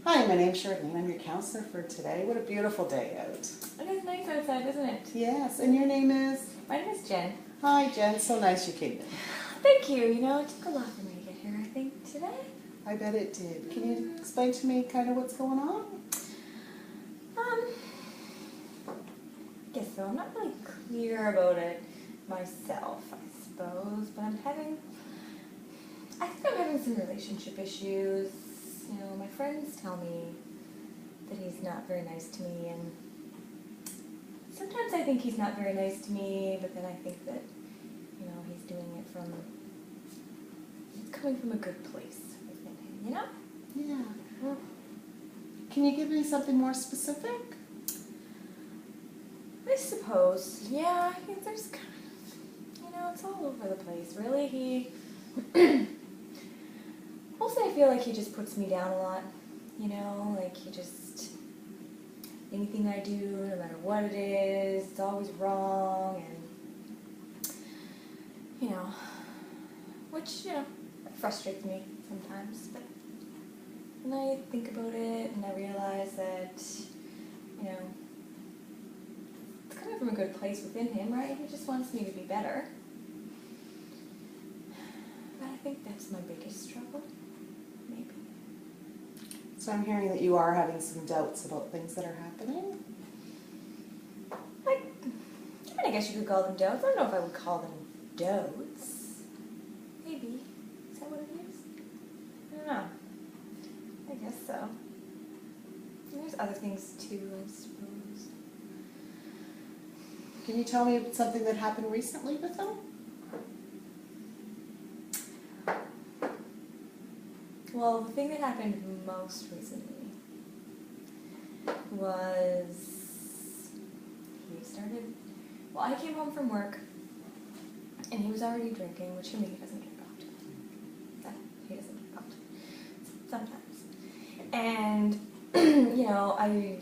Hi, my name's Charlene. I'm your counselor for today. What a beautiful day out. It is nice outside, isn't it? Yes, and your name is? My name is Jen. Hi, Jen. So nice you came in. Thank you. You know, it took a lot for me to get here, I think, today. I bet it did. Can you explain to me kind of what's going on? I guess so. I'm not really clear about it myself, I suppose, but I think I'm having some relationship issues. You know, my friends tell me that he's not very nice to me, and sometimes I think he's not very nice to me, but then I think that, you know, he's doing it it's coming from a good place within him, you know? Yeah. Well, Can you give me something more specific? I suppose, yeah, there's kind of, you know, it's all over the place, really. Mostly I feel like he just puts me down a lot, you know, like anything I do, no matter what it is, it's always wrong, and, you know, which, you know, frustrates me sometimes, but when I think about it and I realize that, you know, it's coming from a good place within him, right? He just wants me to be better. But I think that's my biggest struggle, maybe. So I'm hearing that you are having some doubts about things that are happening. I guess you could call them doubts. I don't know if I would call them doubts. Maybe. Is that what it is? I don't know. I guess so. And there's other things too, I suppose. Can you tell me something that happened recently with him? Well, the thing that happened most recently was I came home from work and he was already drinking, which to me he doesn't drink often. He doesn't drink often. Sometimes. And, you know, I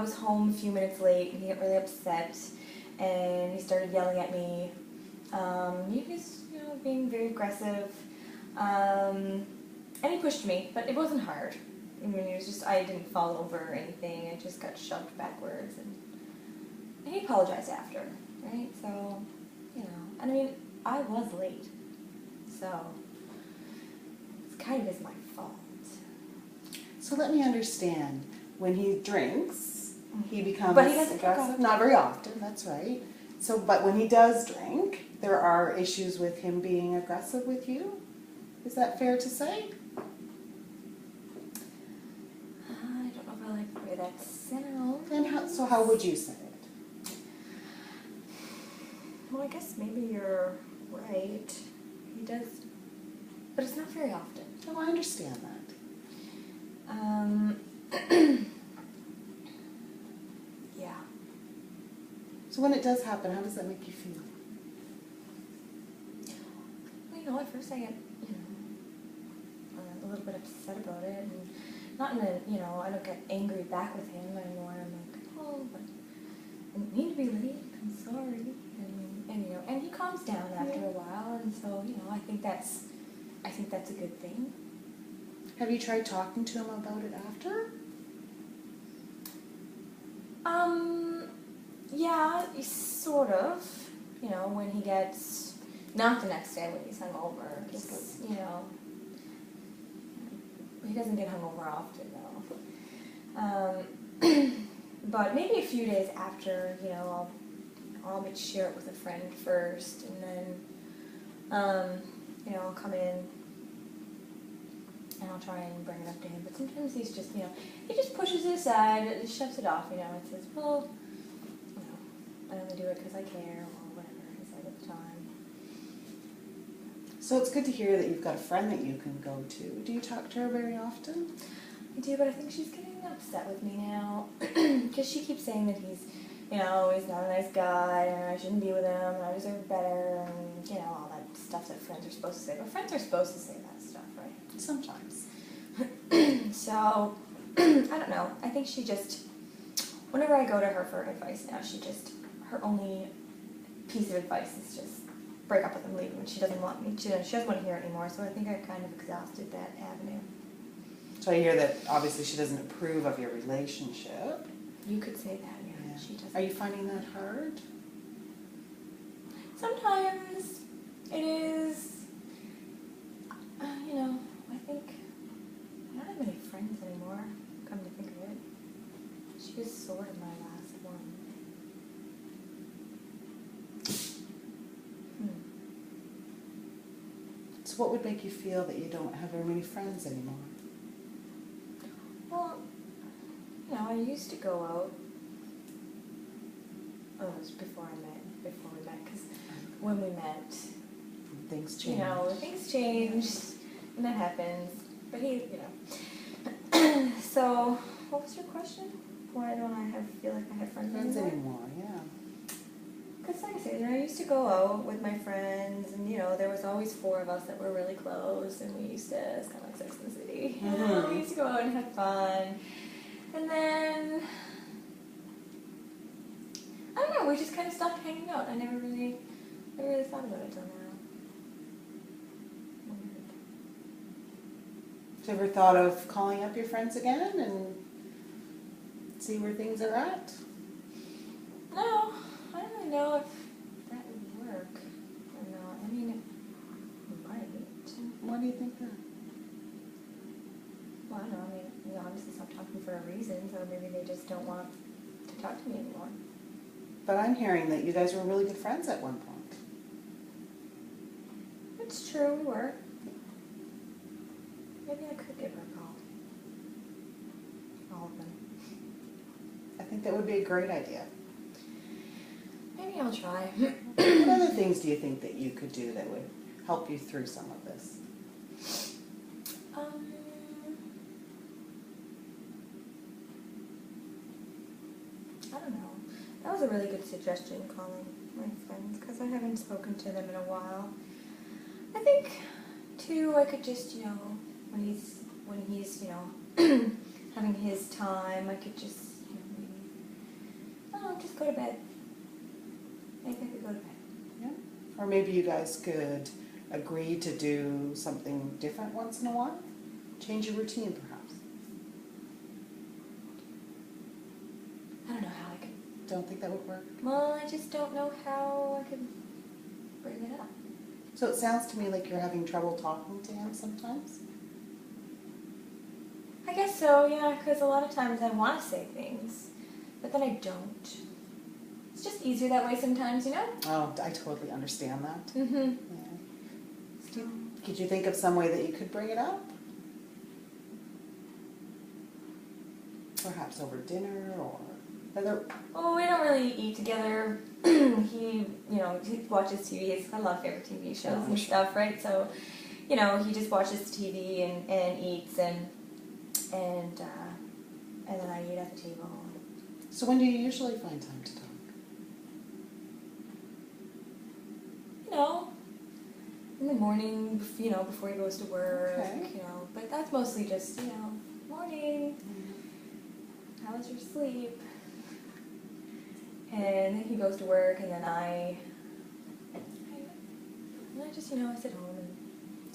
was home a few minutes late and he got really upset and he started yelling at me. He was, you know, being very aggressive. And he pushed me, but it wasn't hard. I mean, it was just, I didn't fall over or anything. I just got shoved backwards. And he apologized after, right? So, you know, and I mean, I was late. So, it kind of is my fault. So let me understand. When he drinks, he becomes But he doesn't aggressive. Not very often, that's right. So, but when he does drink, there are issues with him being aggressive with you? Is that fair to say? I don't know if I like the way that sounds. And so how would you say it? Well, I guess maybe you're right. He does, but it's not very often. Oh, I understand that. Yeah. So when it does happen, how does that make you feel? Well, you know, at first I get, you know, a little bit upset about it, and not in a, you know, I don't get angry back with him anymore. I'm like, oh, but I didn't mean to be late. I'm sorry. And you know, and he calms down after a while, and so, you know, I think that's a good thing. Have you tried talking to him about it after? Yeah, sort of. You know, when he gets, not the next day when he's hungover, because, you know, he doesn't get hungover often, though. But maybe a few days after, you know, I'll maybe share it with a friend first, and then, you know, I'll come in and I'll try and bring it up to him. But sometimes he's just, you know, he just pushes it aside, and shoves it off, you know, and says, well, you know, I only do it because I care, or whatever he said at the time. So it's good to hear that you've got a friend that you can go to. Do you talk to her very often? I do, but I think she's getting upset with me now, because she keeps saying that he's, you know, he's not a nice guy, and I shouldn't be with him, and I deserve better, and, you know, all that stuff that friends are supposed to say. But friends are supposed to say that stuff, right? Sometimes. So, I don't know. I think she just, whenever I go to her for advice now, her only piece of advice is just break up with him, leave him, and she doesn't want me to, she doesn't want to hear it anymore, so I think I kind of exhausted that avenue. So I hear that obviously she doesn't approve of your relationship. You could say that, yeah. She doesn't. Are you finding that hard? Sometimes it is, you know, I think I don't have many friends anymore, come to think of it. She was sort of my last one. So what would make you feel that you don't have very many friends anymore? Well, you know, I used to go out. Oh, it was before we met, because when we met, Things change. you know, things changed, and that happens. But he, you know. So, what was your question? Why don't I feel like I have friends anymore? Yeah. Because like I said, I used to go out with my friends, and you know, there was always 4 of us that were really close, and we used to, it's kind of like Sex and the City. You know, we used to go out and have fun. And then, I don't know, we just kind of stopped hanging out. I never really thought about it till now. Have you ever thought of calling up your friends again and see where things are at? No, I don't really know if that would work or not. I mean, it might. Why do you think that? Well, I don't know. I mean, we obviously stopped talking for a reason, so maybe they just don't want to talk to me anymore. But I'm hearing that you guys were really good friends at one point. It's true, we were. Maybe I could give her a call. All of them. I think that would be a great idea. Maybe I'll try. What other things do you think that you could do that would help you through some of this? I don't know. That was a really good suggestion, calling my friends, because I haven't spoken to them in a while. I think, too, I could just, you know, when he's, you know, having his time, I could just, you know, maybe, I don't know, just go to bed. Maybe I could go to bed. Yeah. Or maybe you guys could agree to do something different once in a while? Change your routine, perhaps. I don't know how I could. Don't think that would work? Well, I just don't know how I could bring it up. So it sounds to me like you're having trouble talking to him sometimes? I guess so, yeah, because a lot of times I want to say things, but then I don't. It's just easier that way sometimes, you know? Oh, I totally understand that. Mm-hmm. Yeah. Could you think of some way that you could bring it up? Perhaps over dinner or other. Well, we don't really eat together. He, you know, he watches TV. He's got a lot of favorite TV shows and stuff, right? So, you know, he just watches TV and eats and then I eat at the table. So when do you usually find time to talk? You know, in the morning, you know, before he goes to work, Okay. you know. But that's mostly just, you know, morning. How was your sleep? And then he goes to work, and then I just, you know, I sit home and,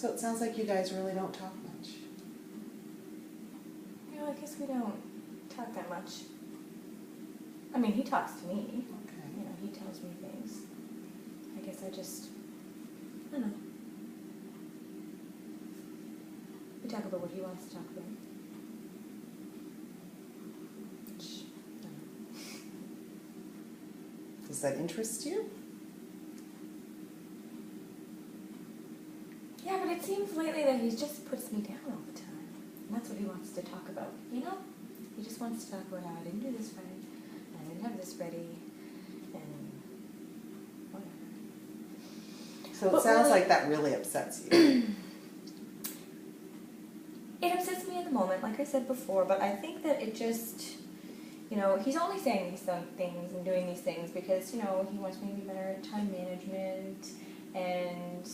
So it sounds like you guys really don't talk much. you know, I guess we don't talk that much. I mean, he talks to me. Okay. You know, he tells me things. I guess I don't know. We talk about what he wants to talk about. Which, I don't know. Does that interest you? Yeah, but it seems lately that he just puts me down all the time. And that's what he wants to talk about, you know? He just wants to talk about how I didn't do this right, and I didn't have this ready, and whatever. So But it sounds really- like that really upsets you. It upsets me in the moment, like I said before, but I think that it just, you know, he's only saying these things and doing these things because, you know, he wants me to be better at time management, and,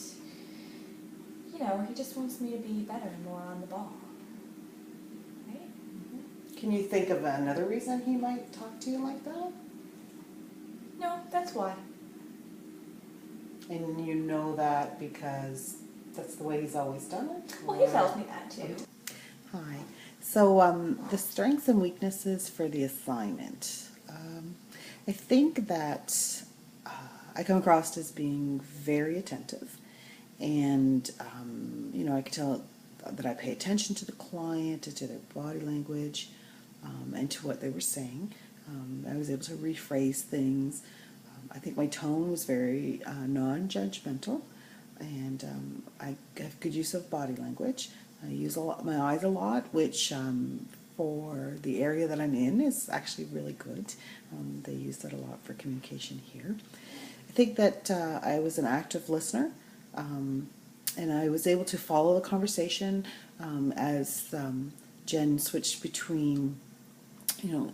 you know, he just wants me to be better and more on the ball. Right? Can you think of another reason he might talk to you like that? No, that's why. And you know that because that's the way he's always done it? Well, he tells me that too. Hi. So the strengths and weaknesses for the assignment. I think that I come across as being very attentive, and I can tell that I pay attention to the client, and to their body language, and to what they were saying. I was able to rephrase things. I think my tone was very non-judgmental, and I have good use of body language. I use my eyes a lot, which for the area that I'm in is actually really good. They use that a lot for communication here. I think that I was an active listener, and I was able to follow the conversation as Jen switched between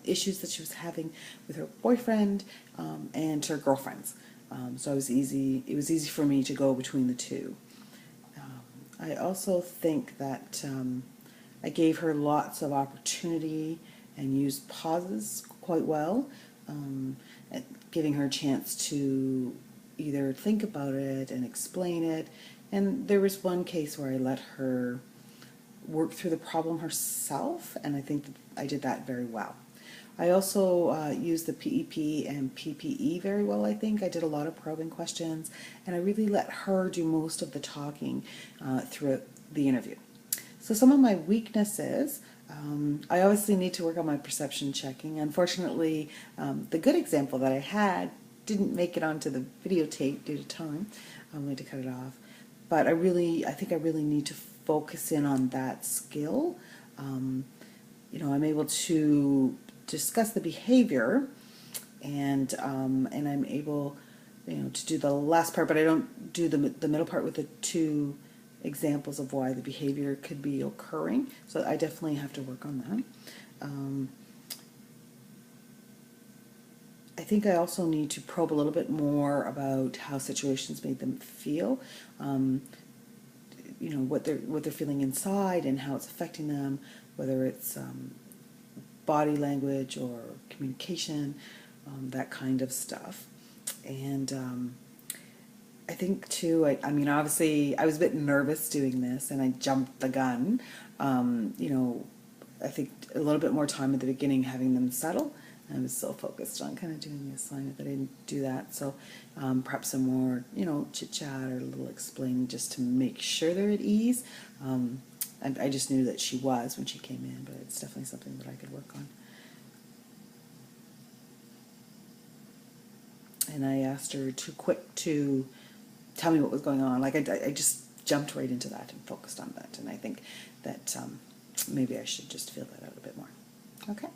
issues that she was having with her boyfriend and her girlfriends. So it was easy for me to go between the two. I also think that I gave her lots of opportunity and used pauses quite well, giving her a chance to either think about it and explain it. And there was one case where I let her work through the problem herself, and I think that I did that very well. I also used the PEP and PPE very well, I think. I did a lot of probing questions, and I really let her do most of the talking throughout the interview. So some of my weaknesses, I obviously need to work on my perception checking. Unfortunately, the good example that I had didn't make it onto the videotape due to time. I had to cut it off. But I think I really need to focus in on that skill. I'm able to discuss the behavior, and I'm able, to do the last part, but I don't do the middle part with the two examples of why the behavior could be occurring. So I definitely have to work on that. I think I also need to probe a little bit more about how situations made them feel. What they're feeling inside and how it's affecting them, whether it's body language or communication, that kind of stuff. And I think too, obviously I was a bit nervous doing this and I jumped the gun. I think a little bit more time at the beginning having them settle. I was so focused on kind of doing the assignment that I didn't do that. So perhaps some more, chit-chat or a little explaining just to make sure they're at ease. I just knew that she was when she came in, but it's definitely something that I could work on. And I asked her too quick to tell me what was going on. Like I just jumped right into that and focused on that. And I think that maybe I should just feel that out a bit more. Okay.